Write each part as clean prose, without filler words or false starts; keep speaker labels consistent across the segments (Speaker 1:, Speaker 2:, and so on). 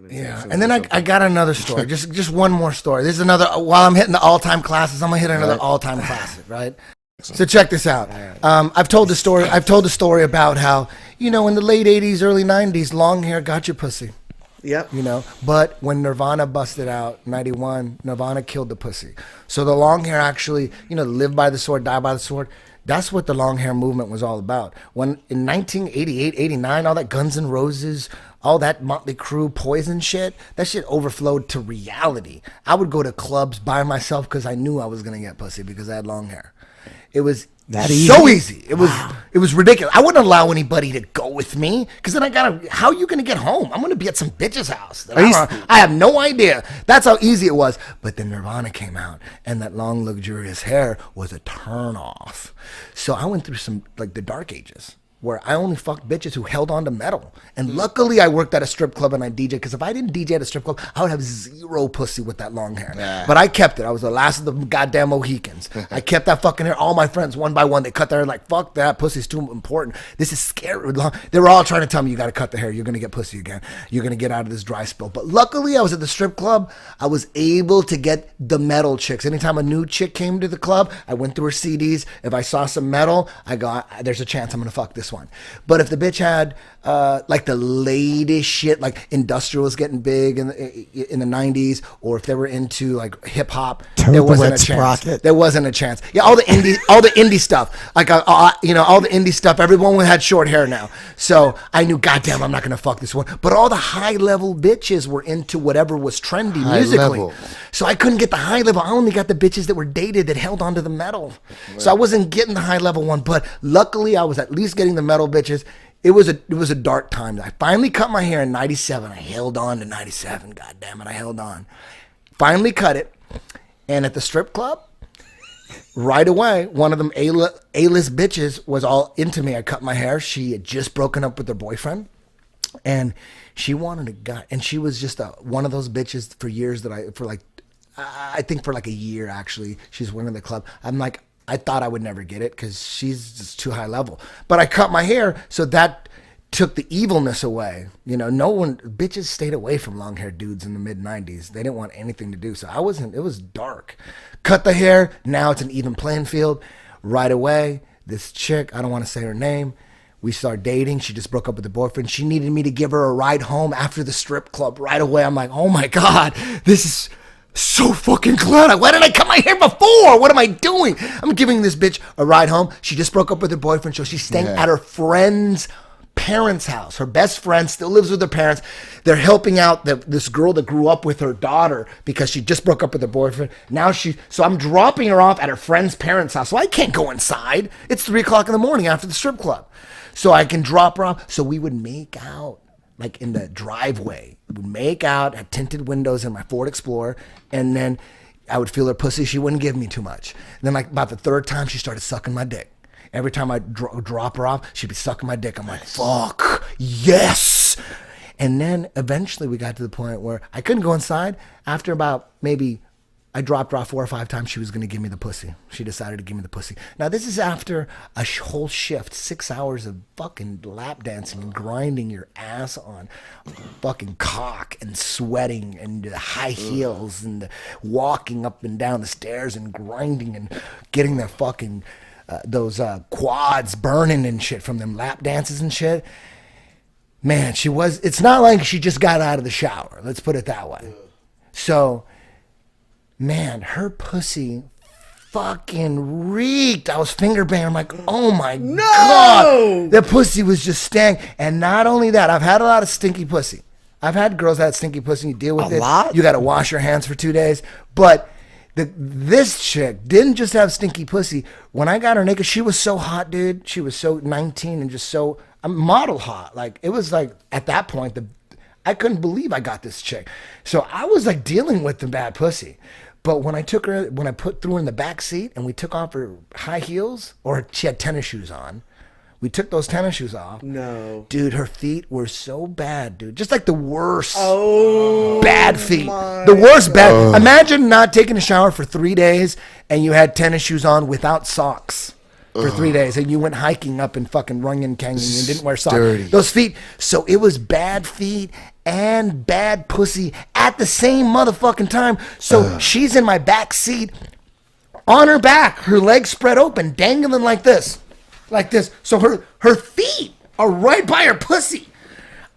Speaker 1: Yeah, and then I got another story. Just one more story. There's another. While I'm hitting the all-time classes, I'm gonna hit another all-time classic, right? So check this out. I've told the story. I've told the story about how in the late '80s, early '90s, long hair got your pussy.
Speaker 2: Yep.
Speaker 1: But when Nirvana busted out, '91, Nirvana killed the pussy. So the long hair actually, live by the sword, die by the sword. That's what the long hair movement was all about. When in 1988, 89, all that Guns N' Roses, all that Motley Crue, Poison shit, that shit overflowed to reality. I would go to clubs by myself because I knew I was going to get pussy because I had long hair. It was so easy. It was ridiculous. I wouldn't allow anybody to go with me because then how are you going to get home? I'm going to be at some bitch's house. I have no idea. That's how easy it was. But then Nirvana came out and that long, luxurious hair was a turn off. So I went through some, like the dark ages, where I only fucked bitches who held on to metal. And luckily I worked at a strip club and I DJ, because if I didn't DJ at a strip club, I would have zero pussy with that long hair. Yeah. But I kept it. I was the last of the goddamn Mohicans. I kept that fucking hair. All my friends, one by one, they cut their hair like, fuck that, pussy's too important. This is scary. They were all trying to tell me, you got to cut the hair. You're going to get pussy again. You're going to get out of this dry spell. But luckily I was at the strip club. I was able to get the metal chicks. Anytime a new chick came to the club, I went through her CDs. If I saw some metal, there's a chance I'm going to fuck this one. But if the bitch had like the latest shit, like industrial was getting big in the 90s, or if they were into like hip hop, there wasn't a chance. There wasn't a chance. Yeah, all the indie stuff, like all the indie stuff. Everyone had short hair now, so I knew, goddamn, I'm not gonna fuck this one. But all the high level bitches were into whatever was trendy musically, so I couldn't get the high level. I only got the bitches that were dated that held onto the metal, so I wasn't getting the high level one. But luckily, I was at least getting the metal bitches. It was a dark time. I finally cut my hair in 97. I held on to 97. God damn it, I held on. Finally cut it. And at the strip club, right away, one of them A-list bitches was all into me. I cut my hair. She had just broken up with her boyfriend. And she wanted a guy. And she was just one of those bitches for years I think for like a year, actually. She's winning the club. I'm like, I thought I would never get it because she's just too high level. But I cut my hair, so that took the evilness away. Bitches stayed away from long haired dudes in the mid 90s. They didn't want anything to do. So it was dark. Cut the hair, now it's an even playing field. Right away, this chick, I don't want to say her name, we started dating. She just broke up with her boyfriend. She needed me to give her a ride home after the strip club right away. I'm like, oh my God, this is so fucking glad. Why didn't I cut my hair before? What am I doing? I'm giving this bitch a ride home. She just broke up with her boyfriend, so she's staying at her friend's parents' house. Her best friend still lives with her parents. They're helping out this girl that grew up with her daughter because she just broke up with her boyfriend. So I'm dropping her off at her friend's parents' house. So I can't go inside. It's 3 o'clock in the morning after the strip club. So I can drop her off. So we would make out like in the driveway. We would make out, had tinted windows in my Ford Explorer, and then I would feel her pussy. She wouldn't give me too much. And then like about the third time, she started sucking my dick. Every time I drop her off, she'd be sucking my dick. I'm like, fuck, yes. And then eventually we got to the point where I couldn't go inside. After about maybe I dropped her off 4 or 5 times, she was going to give me the pussy. She decided to give me the pussy. Now, this is after a whole shift, 6 hours of fucking lap dancing and grinding your ass on fucking cock and sweating and the high heels and walking up and down the stairs and grinding and getting their fucking, those quads burning and shit from them lap dances and shit. Man, it's not like she just got out of the shower. Let's put it that way. So, man, her pussy fucking reeked. I was finger banging. I'm like, oh my God. The pussy was just stank. And not only that, I've had a lot of stinky pussy. I've had girls that had stinky pussy. You deal with it. A lot? You got to wash your hands for 2 days. But this chick didn't just have stinky pussy. When I got her naked, she was so hot, dude. She was so 19 and just so model hot. Like, it was like, at that point, I couldn't believe I got this chick. So I was like dealing with the bad pussy. But when I threw her in the back seat and we took off her high heels, or she had tennis shoes on, we took those tennis shoes off. No. Dude, her feet were so bad, dude. Just like the worst bad feet. The worst bad. Imagine not taking a shower for 3 days and you had tennis shoes on without socks for 3 days, and you went hiking up in fucking Runyon Canyon and didn't wear socks. Dirty. Those feet. So it was bad feet. and bad pussy at the same motherfucking time. So she's in my back seat, on her back, her legs spread open, dangling like this. So her feet are right by her pussy.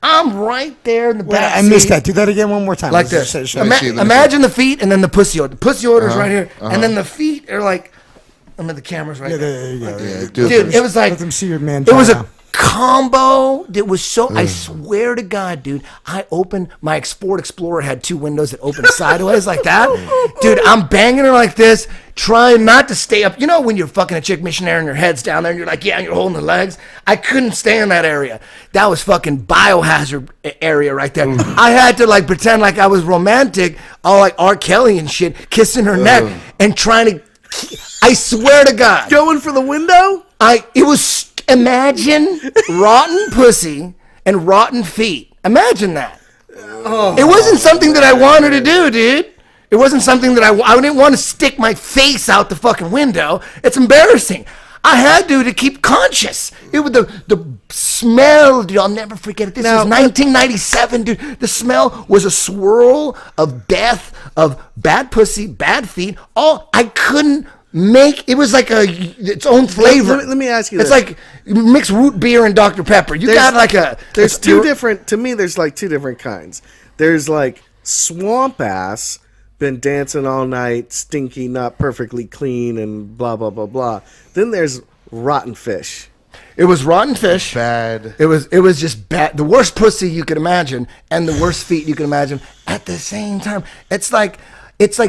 Speaker 1: I'm right there in the back
Speaker 2: I missed that. Do that again one more time.
Speaker 1: Like this. Imagine the feet and then the pussy order. The pussy order is right here. And then the feet are like, I mean, the camera's right there.
Speaker 2: Yeah,
Speaker 1: dude, it was like,
Speaker 2: let them see your man.
Speaker 1: It was a combo that was so, I swear to God, dude, I opened, my Ford Explorer had 2 windows that opened sideways like that. Dude, I'm banging her like this, trying not to stay up. You know when you're fucking a chick missionary and your head's down there and you're like, yeah, and you're holding the legs? I couldn't stay in that area. That was fucking biohazard area right there. I had to like pretend like I was romantic, all like R. Kelly and shit, kissing her neck and trying to, I swear to God.
Speaker 3: Going for the window?
Speaker 1: It was, imagine rotten pussy and rotten feet. Imagine that. It wasn't something that I wanted to do, dude. It wasn't something that I didn't want to stick my face out the fucking window. It's embarrassing. I had to keep conscious. It was the smell, dude. I'll never forget it. This was 1997, dude. The smell was a swirl of death, of bad pussy, bad feet. I couldn't make it was like its own flavor.
Speaker 3: Let me ask you
Speaker 1: it's
Speaker 3: this.
Speaker 1: like mix root beer and Dr. Pepper. There's
Speaker 3: 2 different, to me there's like 2 different kinds. There's like swamp ass, been dancing all night, stinky, not perfectly clean, and blah blah blah blah. Then there's rotten fish.
Speaker 1: It was rotten fish.
Speaker 4: Bad.
Speaker 1: It was just bad. The worst pussy you could imagine and the worst feet you could imagine at the same time. It's like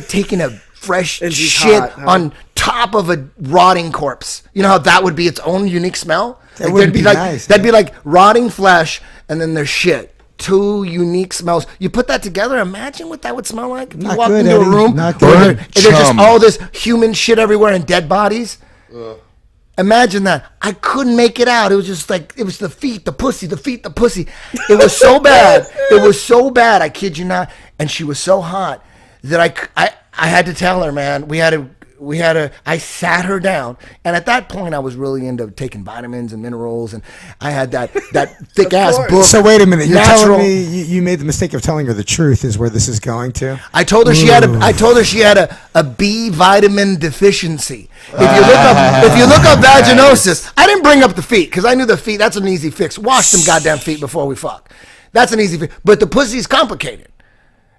Speaker 1: taking a fresh shit on top of a rotting corpse. You know how that would be its own unique smell?
Speaker 2: That would be nice.
Speaker 1: That'd be like rotting flesh and then there's shit. 2 unique smells. You put that together, imagine what that would smell like. If you walk into a room and there's just all this human shit everywhere and dead bodies. Imagine that. I couldn't make it out. It was just like, it was the feet, the pussy, the feet, the pussy. It was so bad. It was so bad, I kid you not. And she was so hot that I had to tell her, man, I sat her down. And at that point, I was really into taking vitamins and minerals. And I had that thick ass book.
Speaker 2: So wait a minute. You're telling me you made the mistake of telling her the truth is where this is going to?
Speaker 1: I told her she had a B vitamin deficiency. If you look up vaginosis, I didn't bring up the feet because I knew the feet, that's an easy fix. Wash them goddamn feet before we fuck. That's an easy fix. But the pussy's complicated.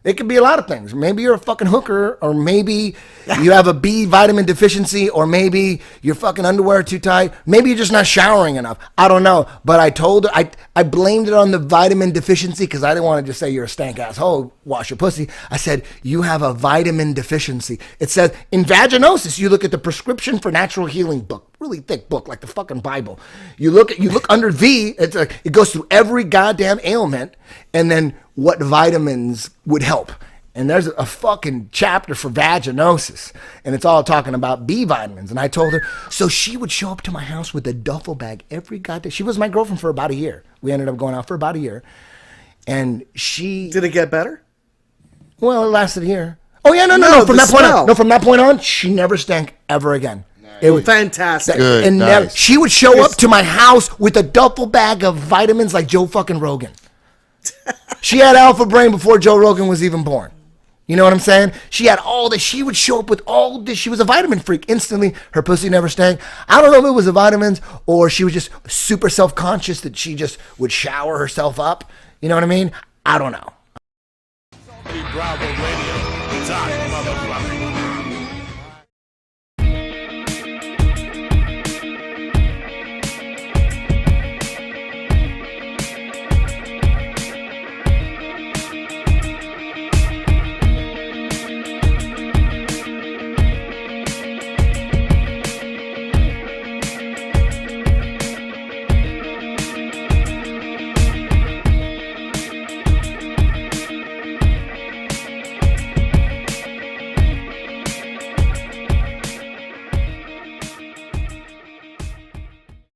Speaker 1: It could be a lot of things. Maybe you're a fucking hooker, or maybe you have a B vitamin deficiency, or maybe your fucking underwear are too tight. Maybe you're just not showering enough. I don't know. But I told her, I blamed it on the vitamin deficiency because I didn't want to just say you're a stank asshole, wash your pussy. I said, you have a vitamin deficiency. It says, in vaginosis, you look at the prescription for natural healing book. Really thick book, like the fucking Bible. You look under V, it goes through every goddamn ailment, and then what vitamins would help. And there's a fucking chapter for vaginosis, and it's all talking about B vitamins. And I told her, so she would show up to my house with a duffel bag every goddamn. She was my girlfriend for about a year. We ended up going out for about a year, and she
Speaker 3: did it get better?
Speaker 1: Well, it lasted a year. Oh yeah, no. From that point on, she never stank ever again.
Speaker 3: It was fantastic.
Speaker 4: Good,
Speaker 1: and
Speaker 4: nice.
Speaker 1: She would show up to my house with a duffel bag of vitamins like Joe fucking Rogan. She had alpha brain before Joe Rogan was even born. You know what I'm saying? She had all this. She would show up with all this. She was a vitamin freak. Instantly, her pussy never stank. I don't know if it was the vitamins or she was just super self-conscious that she just would shower herself up. You know what I mean? I don't know.
Speaker 5: Bravo Radio.